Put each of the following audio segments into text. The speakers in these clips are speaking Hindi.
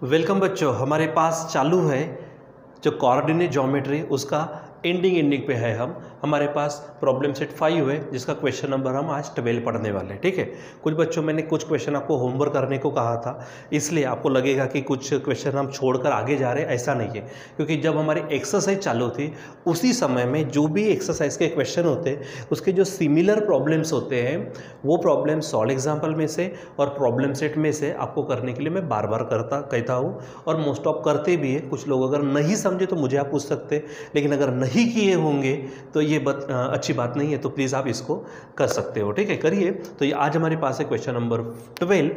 वेलकम बच्चों, हमारे पास चालू है जो कोऑर्डिनेट ज्योमेट्री, उसका एंडिंग पे है। हमारे पास प्रॉब्लम सेट 5 है जिसका क्वेश्चन नंबर हम आज 12 पढ़ने वाले हैं। ठीक है, कुछ बच्चों मैंने कुछ क्वेश्चन आपको होमवर्क करने को कहा था, इसलिए आपको लगेगा कि कुछ क्वेश्चन हम छोड़कर आगे जा रहे हैं, ऐसा नहीं है। क्योंकि जब हमारी एक्सरसाइज चालू थी उसी समय में जो भी एक्सरसाइज के क्वेश्चन होते हैं उसके जो सिमिलर प्रॉब्लम्स होते हैं वो प्रॉब्लम सॉल्व एग्जाम्पल में से और प्रॉब्लम सेट में से आपको करने के लिए मैं बार बार कहता हूँ, और मोस्ट ऑफ करते भी है। कुछ लोग अगर नहीं समझे तो मुझे आप पूछ सकते हैं, लेकिन अगर नहीं किए होंगे तो ये अच्छी बात नहीं है, तो प्लीज़ आप इसको कर सकते हो। ठीक है, करिए। तो ये आज हमारे पास है क्वेश्चन नंबर 12।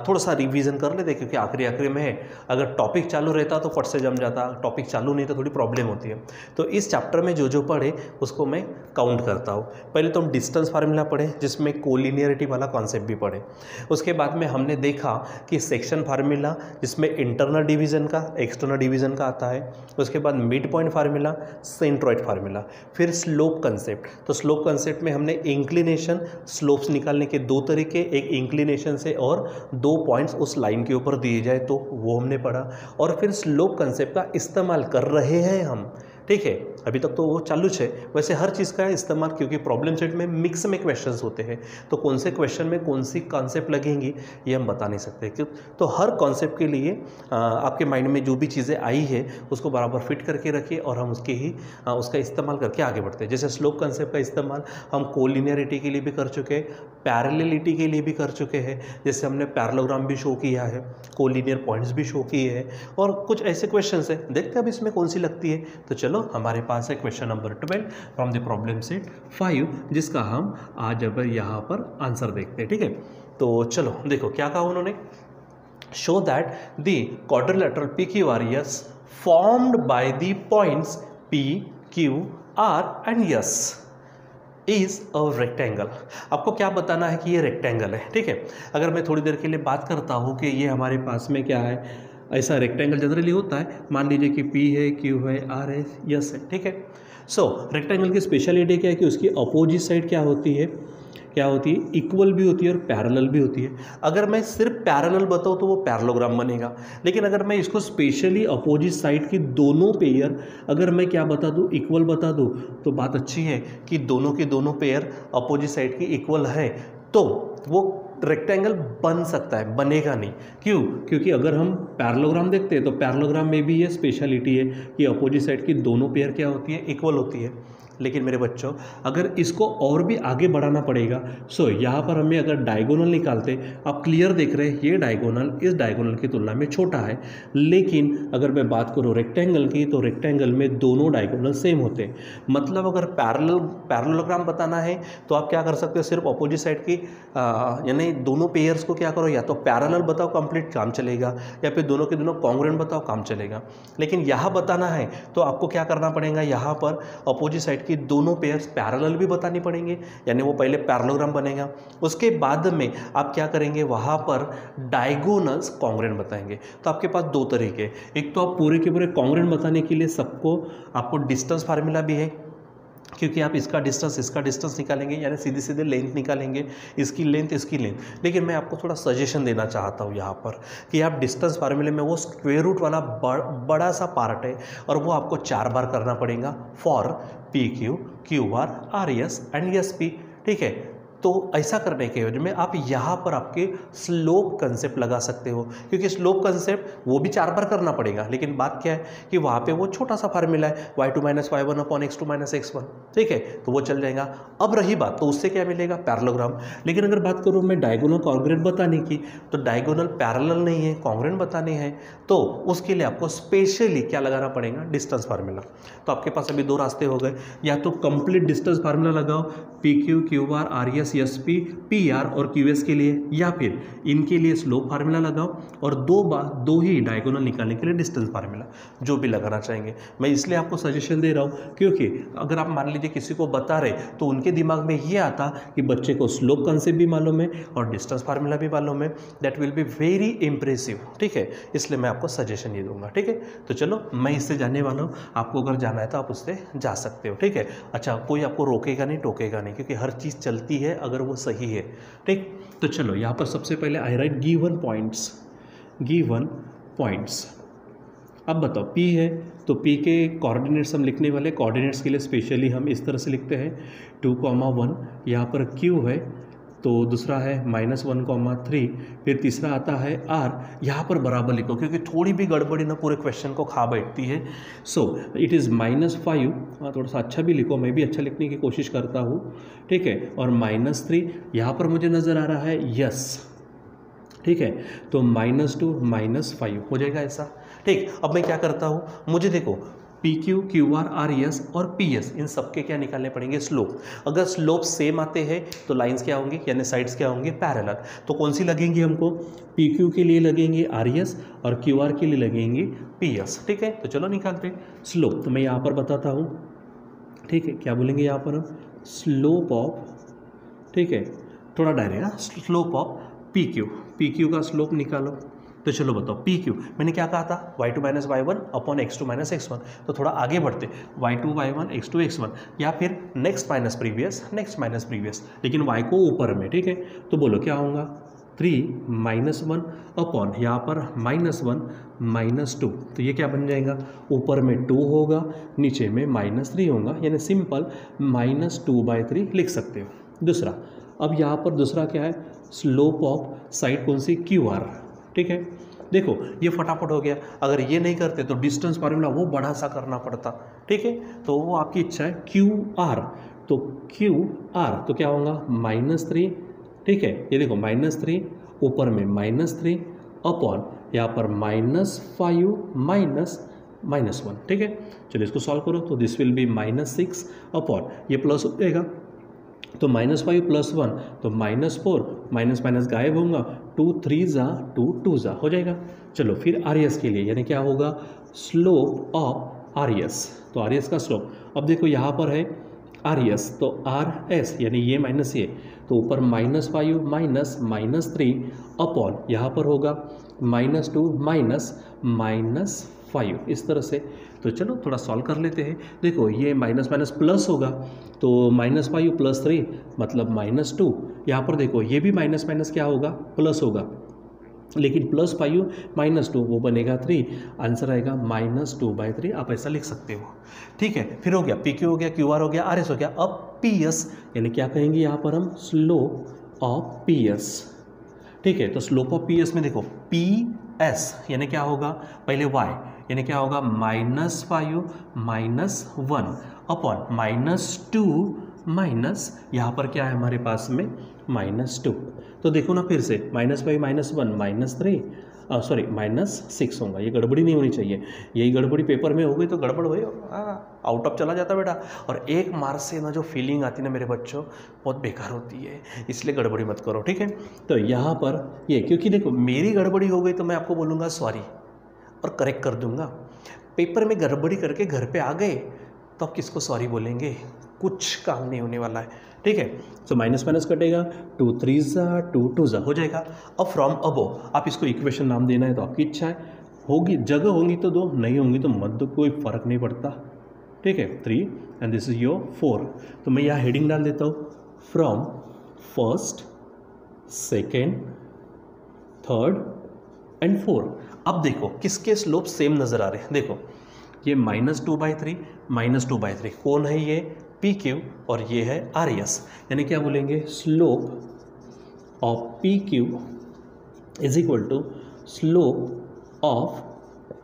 थोड़ा सा रिवीजन कर लेते क्योंकि आखिरी में है। अगर टॉपिक चालू रहता तो फट से जम जाता, टॉपिक चालू नहीं तो थोड़ी प्रॉब्लम होती है। तो इस चैप्टर में जो पढ़े उसको मैं काउंट करता हूँ। पहले तो हम डिस्टेंस फार्मूला पढ़े जिसमें कोलिनियरिटी वाला कॉन्सेप्ट भी पढ़े। उसके बाद में हमने देखा कि सेक्शन फार्मूला जिसमें इंटरनल डिवीजन का एक्सटर्नल डिवीजन का आता है। उसके बाद mid point formula, centroid formula, फिर स्लोप कंसेप्ट। तो स्लोप कंसेप्ट में हमने इंक्लिनेशन स्लोप्स निकालने के दो तरीके, एक इंक्लिनेशन से और 2 पॉइंट्स उस लाइन के ऊपर दिए जाए तो वो हमने पढ़ा। और फिर स्लोप कंसेप्ट का इस्तेमाल कर रहे हैं हम। ठीक है, अभी तक तो वो चालू है। वैसे हर चीज़ का इस्तेमाल, क्योंकि प्रॉब्लम सेट में मिक्स में क्वेश्चंस होते हैं तो कौन से क्वेश्चन में कौन सी कॉन्सेप्ट लगेंगी ये हम बता नहीं सकते। तो हर कॉन्सेप्ट के लिए आपके माइंड में जो भी चीज़ें आई है उसको बराबर फिट करके रखिए और हम उसका इस्तेमाल करके आगे बढ़ते हैं। जैसे स्लोप कंसेप्ट का इस्तेमाल हम कोलिनियरिटी के लिए भी कर चुके हैं, पैरेललिटी के लिए भी कर चुके हैं। जैसे हमने पैरेललोग्राम भी शो किया है, कोलिनियर पॉइंट्स भी शो किए हैं, और कुछ ऐसे क्वेश्चन है, देखते हैं अब इसमें कौन सी लगती है। तो चलो हमारे पास है question number 12 from the problem set 5, जिसका हम आज अब यहाँ पर आंसर देखते हैं। ठीक है, तो चलो देखो क्या कहा उन्होंने। Show that the quadrilateral PQRS formed by the points P, Q, R and S is a rectangle. आपको क्या बताना है कि ये रेक्टेंगल है। ठीक है, अगर मैं थोड़ी देर के लिए बात करता हूँ कि ये हमारे पास में क्या है, ऐसा रेक्टेंगल जनरली होता है। मान लीजिए कि P है, Q है, R है, S है। ठीक है, सो रेक्टेंगल की स्पेशलिटी क्या है कि उसकी अपोजिट साइड क्या होती है, इक्वल भी होती है और पैरेलल भी होती है। अगर मैं सिर्फ पैरेलल बताऊँ तो वो पैरेललोग्राम बनेगा, लेकिन अगर मैं इसको स्पेशली अपोजिट साइड की दोनों पेयर अगर मैं क्या बता दूँ, इक्वल बता दूँ, तो बात अच्छी है कि दोनों के दोनों पेयर अपोजिट साइड की इक्वल है तो वो रेक्टेंगल बन सकता है, बनेगा नहीं। क्यों? क्योंकि अगर हम पैरेललोग्राम देखते हैं तो पैरेललोग्राम में भी ये स्पेशलिटी है कि अपोजिट साइड की दोनों पेयर क्या होती है, इक्वल होती है। लेकिन मेरे बच्चों अगर इसको और भी आगे बढ़ाना पड़ेगा, सो यहाँ पर हमें अगर डायगोनल निकालते, आप क्लियर देख रहे हैं ये डायगोनल इस डायगोनल की तुलना में छोटा है। लेकिन अगर मैं बात करूँ रेक्टेंगल की तो रेक्टेंगल में दोनों डायगोनल सेम होते हैं। मतलब अगर पैरेललोग्राम बताना है तो आप क्या कर सकते हो, सिर्फ अपोजिट साइड की यानी दोनों पेयर्स को क्या करो, या तो पैरेलल बताओ, कंप्लीट काम चलेगा, या फिर दोनों के दोनों कॉन्ग्रुएंट बताओ, काम चलेगा। लेकिन यहाँ बताना है तो आपको क्या करना पड़ेगा, यहाँ पर अपोजिट साइड कि दोनों पेयर्स पैरेलल भी बतानी पड़ेंगे, यानी वो पहले पैरेललोग्राम बनेगा, उसके बाद में आप क्या करेंगे, वहाँ पर डायगोनल्स कॉन्ग्रुएंट बताएंगे। तो आपके पास दो तरीके, एक तो आप पूरे के पूरे कॉन्ग्रुएंट बताने के लिए आपको डिस्टेंस फार्मूला भी है, क्योंकि आप इसका डिस्टेंस निकालेंगे, यानी सीधे सीधे लेंथ निकालेंगे, इसकी लेंथ। लेकिन मैं आपको थोड़ा सजेशन देना चाहता हूँ यहाँ पर कि आप डिस्टेंस फार्मूले में वो स्क्वायर रूट वाला बड़ा सा पार्ट है और वो आपको 4 बार करना पड़ेगा for PQ, QR, RS and SP। ठीक है, तो ऐसा करने के वजह में आप यहाँ पर आपके स्लोप कंसेप्ट लगा सकते हो, क्योंकि स्लोप कंसेप्ट वो भी 4 बार करना पड़ेगा। लेकिन बात क्या है कि वहाँ पे वो छोटा सा फार्मूला है y2 - y1 upon x2 - x1। ठीक है, तो वो चल जाएगा। अब रही बात तो उससे क्या मिलेगा, पैरेललोग्राम। लेकिन अगर बात करूँ मैं डायगोनल कॉन्ग्रुएंट बताने की, तो डायगोनल पैरेलल नहीं है, कॉन्ग्रुएंट बताने हैं, तो उसके लिए आपको स्पेशली क्या लगाना पड़ेगा, डिस्टेंस फार्मूला। तो आपके पास अभी 2 रास्ते हो गए, या तो कंप्लीट डिस्टेंस फार्मूला लगाओ PQ, QR, RS, SP, PR और QS के लिए, या फिर इनके लिए स्लोप फार्मूला लगाओ और दो ही डायगोनल निकालने के लिए डिस्टेंस फार्मूला, जो भी लगाना चाहेंगे। मैं इसलिए आपको सजेशन दे रहा हूँ क्योंकि अगर आप मान लीजिए किसी को बता रहे तो उनके दिमाग में ये आता कि बच्चे को स्लोप कंसेप्ट भी मालूम है और डिस्टेंस फार्मूला भी मालूम है, that will be very impressive. ठीक है, इसलिए मैं आपको सजेशन ये दूंगा। ठीक है, तो चलो मैं इससे जाने वाला हूँ, आपको अगर जाना है तो आप उससे जा सकते हो। ठीक है, अच्छा, कोई आपको रोकेगा नहीं, टोकेगा नहीं, क्योंकि हर चीज़ चलती है अगर वो सही है। ठीक, तो चलो यहाँ पर सबसे पहले आई राइट गिवन पॉइंट्स। अब बताओ P है तो P के कोऑर्डिनेट्स हम लिखने वाले, कोऑर्डिनेट्स के लिए स्पेशली हम इस तरह से लिखते हैं 2,1, यहाँ पर Q है तो दूसरा है -1,3, फिर तीसरा आता है R, यहाँ पर बराबर लिखो क्योंकि थोड़ी भी गड़बड़ी ना पूरे क्वेश्चन को खा बैठती है। सो इट इज़ -5, थोड़ा सा अच्छा भी लिखो, मैं भी अच्छा लिखने की कोशिश करता हूँ, ठीक है, और -3 यहाँ पर मुझे नज़र आ रहा है यस, ठीक है, तो -2 -5 हो जाएगा ऐसा, ठीक। अब मैं क्या करता हूँ, मुझे देखो PQ, QR, RS और PS इन सब के क्या निकालने पड़ेंगे, स्लोप। अगर स्लोप सेम आते हैं तो लाइंस क्या होंगी, यानी साइड्स क्या होंगे, पैरेलल। तो कौन सी लगेंगी हमको, PQ के लिए लगेंगे RS और QR के लिए लगेंगे PS, ठीक है। तो चलो निकालते हैं स्लोप। तो मैं यहाँ पर बताता हूँ, ठीक है, क्या बोलेंगे यहाँ पर हम, स्लोप ऑफ, ठीक है, थोड़ा डायरेक्ट ना, स्लोप ऑफ PQ का स्लोप निकालो। तो चलो बताओ PQ मैंने क्या कहा था, y2 - y1 upon x2 - x1। तो थोड़ा आगे बढ़ते, y2 y1 x2 x1, या फिर नेक्स्ट माइनस प्रीवियस, लेकिन y को ऊपर में, ठीक है। तो बोलो क्या होगा, 3 - 1 अपॉन यहाँ पर -1 -2, तो ये क्या बन जाएगा, ऊपर में 2 होगा, नीचे में -3 होगा, यानी सिंपल -2/3 लिख सकते हो। दूसरा, अब यहाँ पर दूसरा क्या है, स्लोप ऑफ साइड कौन सी, QR, ठीक है। देखो ये फटाफट हो गया, अगर ये नहीं करते तो डिस्टेंस फार्मूला वो बड़ा सा करना पड़ता, ठीक है, तो वो आपकी इच्छा है। QR, तो QR तो क्या होगा, -3, ठीक है, ये देखो -3 ऊपर में -3 अपॉन यहाँ पर -5 -1, ठीक है। चलो इसको सॉल्व करो, तो दिस विल बी -6 अपॉन, ये प्लस हो जाएगा तो -5 + 1 तो -4, माइनस माइनस गायब होगा, 2 3 जा 2 2 जा हो जाएगा। चलो फिर RS के लिए, यानी क्या होगा, स्लोप ऑफ RS, तो RS का स्लोप, अब देखो यहाँ पर है RS तो RS यानी ये माइनस ये, तो ऊपर -5 -3 अपॉन यहाँ पर होगा -2 -5, इस तरह से। तो चलो थोड़ा सॉल्व कर लेते हैं। देखो ये माइनस माइनस प्लस होगा, तो -5 + 3 मतलब -2, यहाँ पर देखो ये भी माइनस माइनस क्या होगा, प्लस होगा, लेकिन +5 -2 वो बनेगा 3, आंसर आएगा -2/3, आप ऐसा लिख सकते हो, ठीक है। फिर हो गया PQ हो गया, QR हो गया, RS हो गया। अब PS यानी क्या कहेंगे यहाँ पर हम, स्लोप ऑफ PS, ठीक है। तो स्लोप ऑफ PS में देखो PS यानी क्या होगा, पहले y यानी क्या होगा, -5 -1 अपॉन -2 यहाँ पर क्या है हमारे पास में -2। तो देखो ना फिर से, -5 -1 -3 सॉरी -6 होगा, ये गड़बड़ी नहीं होनी चाहिए, यही गड़बड़ी पेपर में हो गई तो गड़बड़ हुई, आउट ऑफ चला जाता बेटा। और एक मार्क्स से ना जो फीलिंग आती है ना मेरे बच्चों, बहुत बेकार होती है, इसलिए गड़बड़ी मत करो, ठीक है। तो यहाँ पर ये, क्योंकि देखो मेरी गड़बड़ी हो गई तो मैं आपको बोलूँगा सॉरी और करेक्ट कर दूंगा। पेपर में गड़बड़ी करके घर पे आ गए तो आप किसको सॉरी बोलेंगे, कुछ काम नहीं होने वाला है, ठीक है। सो माइनस माइनस कटेगा, 2 3 जा 2 2 जा हो जाएगा। अब फ्रॉम अबो आप इसको इक्वेशन नाम देना है तो आपकी इच्छा है, होगी जगह होंगी तो दो, नहीं होंगी तो मत दो, कोई फर्क नहीं पड़ता, ठीक है। 3 एंड दिस इज योर 4। तो मैं यहाँ हेडिंग डाल देता हूँ, from first second third and 4। अब देखो किसके स्लोप सेम नज़र आ रहे हैं, देखो ये -2/3 -2/3 कौन है, ये PQ और ये है RS, यानी क्या बोलेंगे, slope of PQ is equal to slope of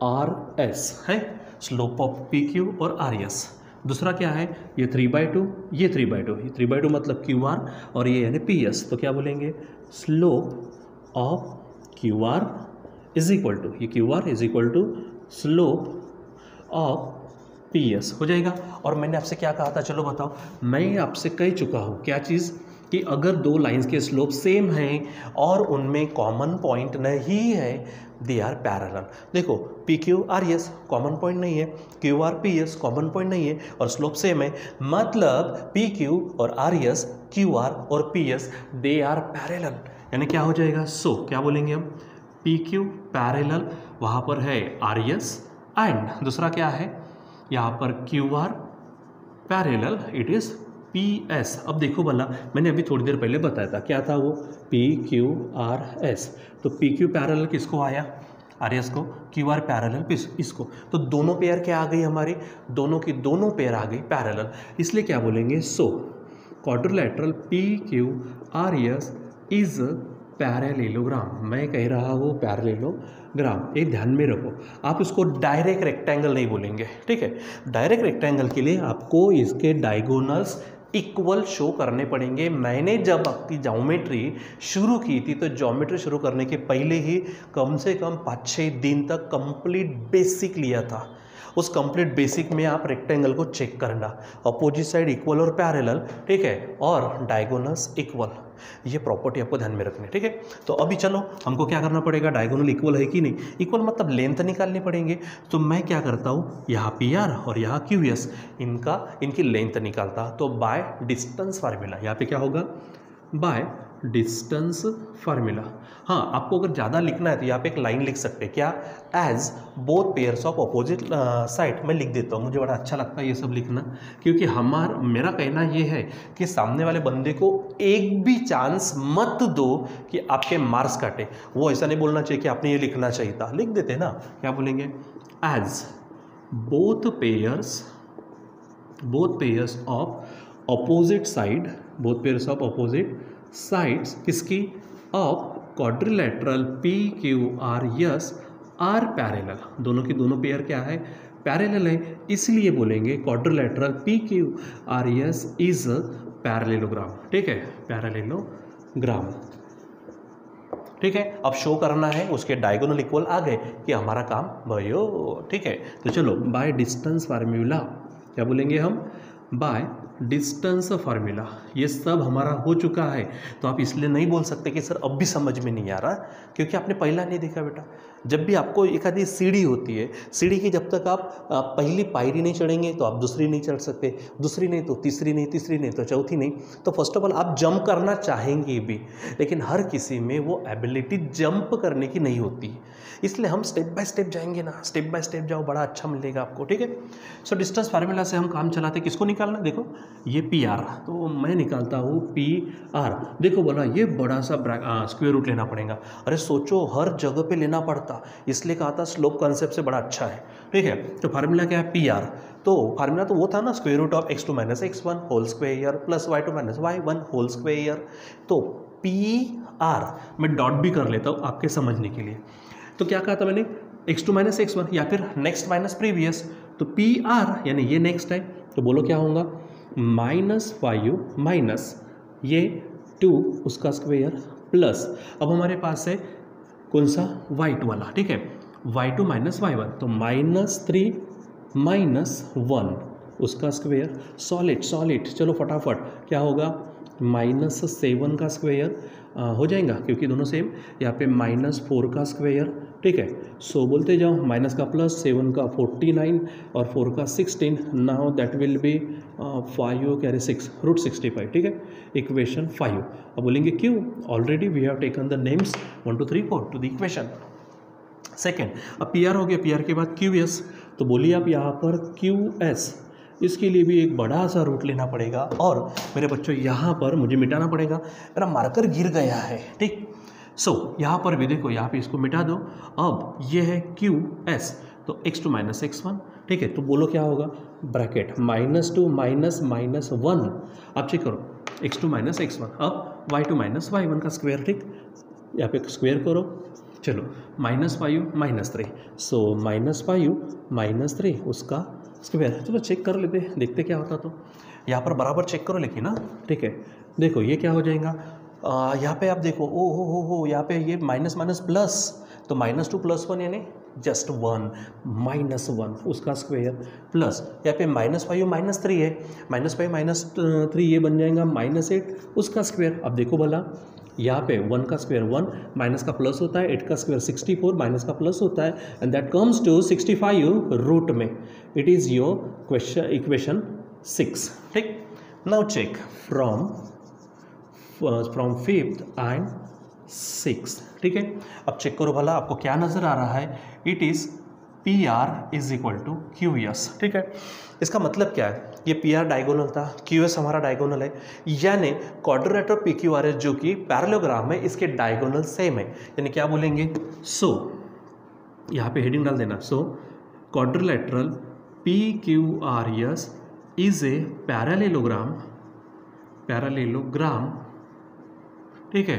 RS है, स्लोप ऑफ PQ और RS। दूसरा क्या है, ये 3/2 ये 3/2, ये 3/2 मतलब QR और ये यानी PS, तो क्या बोलेंगे, slope of QR is equal to, ये QR is equal to slope of PS हो जाएगा। और मैंने आपसे क्या कहा था, चलो बताओ, मैं आपसे कह चुका हूँ क्या चीज़, कि अगर दो लाइंस के स्लोप सेम हैं और उनमें कॉमन पॉइंट नहीं है, दे आर पैरेलल। देखो PQ RS कॉमन पॉइंट नहीं है, QR PS कॉमन पॉइंट नहीं है और स्लोप सेम है, मतलब PQ और RS QR और PS दे आर पैरेलल, यानी क्या हो जाएगा, सो क्या बोलेंगे हम, PQ पैरेलल, वहाँ पर है RS एंड दूसरा क्या है यहाँ पर QR parallel, it is PS। अब देखो भला, मैंने अभी थोड़ी देर पहले बताया था क्या था वो, PQRS। तो PQ पैरेलल किसको आया, आर एस को, क्यू आर पैरेलल इसको, तो दोनों पेयर क्या आ गई हमारी, दोनों की दोनों पेयर आ गई पैरेलल, इसलिए क्या बोलेंगे, so quadrilateral P Q R S is parallelogram. मैं कह रहा हूँ पैरेलेलोग्राम, एक ध्यान में रखो, आप इसको डायरेक्ट रेक्टेंगल नहीं बोलेंगे, ठीक है। डायरेक्ट रेक्टेंगल के लिए आपको इसके डायगोनल्स इक्वल शो करने पड़ेंगे। मैंने जब आपकी ज्योमेट्री शुरू की थी तो ज्योमेट्री शुरू करने के पहले ही कम से कम 5-6 दिन तक कंप्लीट बेसिक लिया था। उस कंप्लीट बेसिक में आप रेक्टेंगल को चेक करना, अपोजिट साइड इक्वल और पैरेलल, ठीक है, और डायगोनल्स इक्वल, ये प्रॉपर्टी आपको ध्यान में रखनी है, ठीक है। तो अभी चलो हमको क्या करना पड़ेगा, डायगोनल इक्वल है कि नहीं, इक्वल मतलब लेंथ निकालनी पड़ेंगे। तो मैं क्या करता हूँ, यहाँ पी आर और यहाँ क्यू एस, इनकी लेंथ निकालता, तो बाय डिस्टेंस फार्मूला, यहाँ पे क्या होगा, बाय डिस्टेंस फार्मूला। हाँ, आपको अगर ज़्यादा लिखना है तो यहाँ पे एक लाइन लिख सकते हैं, क्या, as both pairs of opposite side. मैं लिख देता हूँ, मुझे बड़ा अच्छा लगता है ये सब लिखना, क्योंकि मेरा कहना ये है कि सामने वाले बंदे को एक भी चांस मत दो कि आपके मार्क्स काटे। वो ऐसा नहीं बोलना चाहिए कि आपने ये लिखना चाहिए था, लिख देते ना, क्या बोलेंगे, as both pairs of opposite side, both pairs of opposite sides किसकी, of quadrilateral P Q R S are parallel, दोनों की दोनों पेयर क्या है, पैरेलल है, इसलिए बोलेंगे quadrilateral P Q R S is parallelogram, ठीक है, पैरेलेलोग्राम, ठीक है। अब शो करना है, उसके डायगोनल इक्वल आ गए कि हमारा काम भयो, ठीक है। तो चलो बाय डिस्टेंस फार्मूला, क्या बोलेंगे हम, बाय डिस्टेंस फार्मूला, ये सब हमारा हो चुका है। तो आप इसलिए नहीं बोल सकते कि सर अब भी समझ में नहीं आ रहा, क्योंकि आपने पहला नहीं देखा बेटा। जब भी आपको एक आधी सीढ़ी होती है, सीढ़ी की जब तक आप पहली पायरी नहीं चढ़ेंगे तो आप दूसरी नहीं चढ़ सकते, दूसरी नहीं तो तीसरी नहीं, तीसरी नहीं तो चौथी नहीं। तो फर्स्ट ऑफ ऑल आप जंप करना चाहेंगे भी, लेकिन हर किसी में वो एबिलिटी जंप करने की नहीं होती, इसलिए हम स्टेप बाय स्टेप जाएंगे ना, स्टेप बाय स्टेप जाओ, बड़ा अच्छा मिलेगा आपको, ठीक है। सो डिस्टेंस फार्मूला से हम काम चलाते, किसको निकालना, देखो ये पी आर, तो मैं निकालता हूँ पी आर। देखो बोला ये बड़ा सा स्क्वायर रूट लेना पड़ेगा, अरे सोचो हर जगह पे लेना पड़ता, इसलिए कहा था स्लोप कॉन्सेप्ट से बड़ा अच्छा है, ठीक है। तो फार्मूला क्या है, पी आर, तो फार्मूला तो वो था ना, square root of x2 - x1 whole square plus y2 - y1 whole square. तो पी आर मैं डॉट भी कर लेता हूँ आपके समझने के लिए। तो क्या कहा था मैंने, x2 - x1 या फिर नेक्स्ट माइनस प्रीवियस, तो पी आर यानी ये नेक्स्ट है, तो बोलो क्या होगा, -5 माइनस ये 2 उसका स्क्वायर प्लस, अब हमारे पास है कौन सा, y2 वाला, ठीक है, y2 - y1, तो -3 - 1 उसका स्क्वायर, सॉलिड, चलो फटाफट क्या होगा, -7 का स्क्वायर हो जाएगा, क्योंकि दोनों सेम, यहाँ पे -4 का स्क्वायर, ठीक है। सो बोलते जाओ, माइनस का प्लस, 7 का 49 और 4 का 16, now that will be 5 carry 6 √65, ठीक है, इक्वेशन 5। अब बोलेंगे क्यों, already we have taken the names 1 2 3 4 to the equation. Second, अब पी आर हो गया, पी आर के बाद क्यू एस, तो बोलिए आप यहाँ पर क्यू एस, इसके लिए भी एक बड़ा सा रूट लेना पड़ेगा, और मेरे बच्चों यहाँ पर मुझे मिटाना पड़ेगा, मेरा मार्कर गिर गया है, ठीक। सो यहाँ पर भी देखो, यहाँ पे इसको मिटा दो, अब ये है क्यू एस, तो x2 - x1, ठीक है। तो बोलो क्या होगा, ब्रैकेट -2 -1, आप चेक करो, x2 - x1, अब y2 - y1 का स्क्वायर, ठीक, यहाँ पे स्क्वायर करो, चलो -5 - 3, सो -5 - 3 उसका स्क्वायर, चलो चेक कर लेते, देखते क्या होता। तो यहाँ पर बराबर चेक करो लेकिन ना, ठीक है। देखो ये क्या हो जाएगा, यहाँ पे आप देखो, ओ हो, यहाँ पे ये माइनस प्लस, तो -2 + 1 यानी जस्ट 1, -1 उसका स्क्वायर प्लस, यहाँ पे -5 - 3 है, -5 - 3 ये बन जाएगा -8 उसका स्क्वायर। अब देखो भला, यहाँ पे 1 का स्क्वायर 1, माइनस का प्लस होता है, 8 का स्क्वायर 64, माइनस का प्लस होता है, and that comes to 65 root में, it is your question equation 6, ठीक। Now check from 5th and 6th, ठीक है। अब चेक करो भला आपको क्या नज़र आ रहा है, it is P R is equal to Q S, ठीक है। इसका मतलब क्या है, ये पी आर डायगोनल था, क्यू एस हमारा डायगोनल है, यानी quadrilateral P Q R S जो कि पैरेललोग्राम है, इसके डायगोनल सेम है, यानी क्या बोलेंगे, सो यहाँ पे हेडिंग डाल देना। So quadrilateral PQRS is a parallelogram, ठीक है,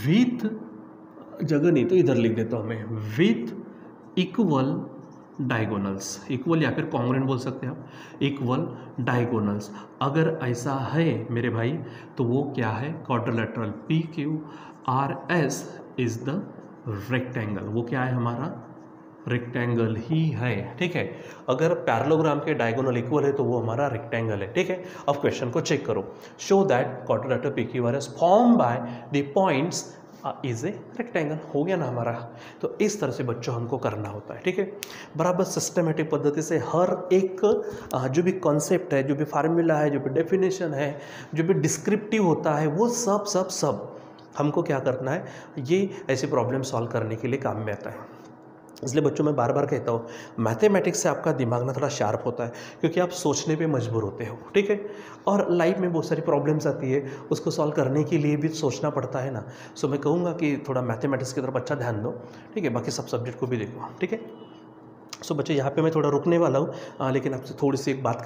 विथ, जगह नहीं तो इधर लिख देता हूँ मैं, विथ इक्वल डायगोनल्स, इक्वल या फिर कॉन्ग्रुएंट बोल सकते हैं आप, इक्वल डायगोनल्स। अगर ऐसा है मेरे भाई तो वो क्या है, quadrilateral PQRS is the rectangle, वो क्या है हमारा रेक्टेंगल ही है, ठीक है। अगर पैरेललोग्राम के डायगोनल इक्वल है तो वो हमारा रेक्टेंगल है, ठीक है। अब क्वेश्चन को चेक करो, show that quadrilateral PQRS form by the points is a rectangle, हो गया ना हमारा। तो इस तरह से बच्चों हमको करना होता है, ठीक है। बराबर सिस्टमेटिक पद्धति से हर एक जो भी कॉन्सेप्ट है, जो भी फार्मूला है, जो भी डेफिनेशन है, जो भी डिस्क्रिप्टिव होता है, वो सब हमको क्या करना है, ये ऐसी प्रॉब्लम सॉल्व करने के लिए काम में आता है। इसलिए बच्चों मैं बार बार कहता हूँ, मैथमेटिक्स से आपका दिमाग ना थोड़ा शार्प होता है, क्योंकि आप सोचने पे मजबूर होते हो, ठीक है। और लाइफ में बहुत सारी प्रॉब्लम्स आती है, उसको सॉल्व करने के लिए भी सोचना पड़ता है ना। सो मैं कहूँगा कि थोड़ा मैथमेटिक्स की तरफ अच्छा ध्यान दो, ठीक है, बाकी सब सब्जेक्ट को भी देखो, ठीक है। सो बच्चे यहाँ पे मैं थोड़ा रुकने वाला हूँ, लेकिन आपसे थोड़ी सी एक बात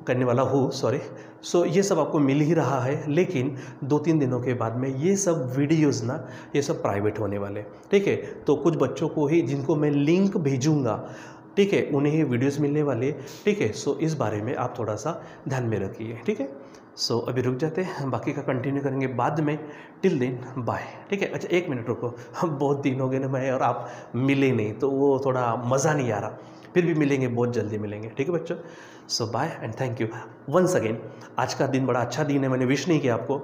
करने वाला हूँ, सॉरी। सो ये सब आपको मिल ही रहा है, लेकिन 2-3 दिनों के बाद में ये सब वीडियोज़ ना, ये सब प्राइवेट होने वाले, ठीक है। तो कुछ बच्चों को ही, जिनको मैं लिंक भेजूँगा, ठीक है, उन्हें ही वीडियोज़ मिलने वाले, ठीक है। सो इस बारे में आप थोड़ा सा ध्यान में रखिए, ठीक है। सो अभी रुक जाते हैं, बाकी का कंटिन्यू करेंगे बाद में। टिल दिन बाय, ठीक है। अच्छा 1 मिनट रुको, बहुत दिन हो गए ना मैं और आप मिले नहीं, तो वो थोड़ा मज़ा नहीं आ रहा, फिर भी मिलेंगे, बहुत जल्दी मिलेंगे, ठीक है बच्चों। So bye and thank you once again. आज का दिन बड़ा अच्छा दिन है, मैंने विश नहीं किया आपको,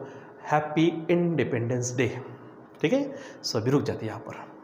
हैप्पी इंडिपेंडेंस डे, ठीक है। सो अभी रुक जाती है यहाँ पर।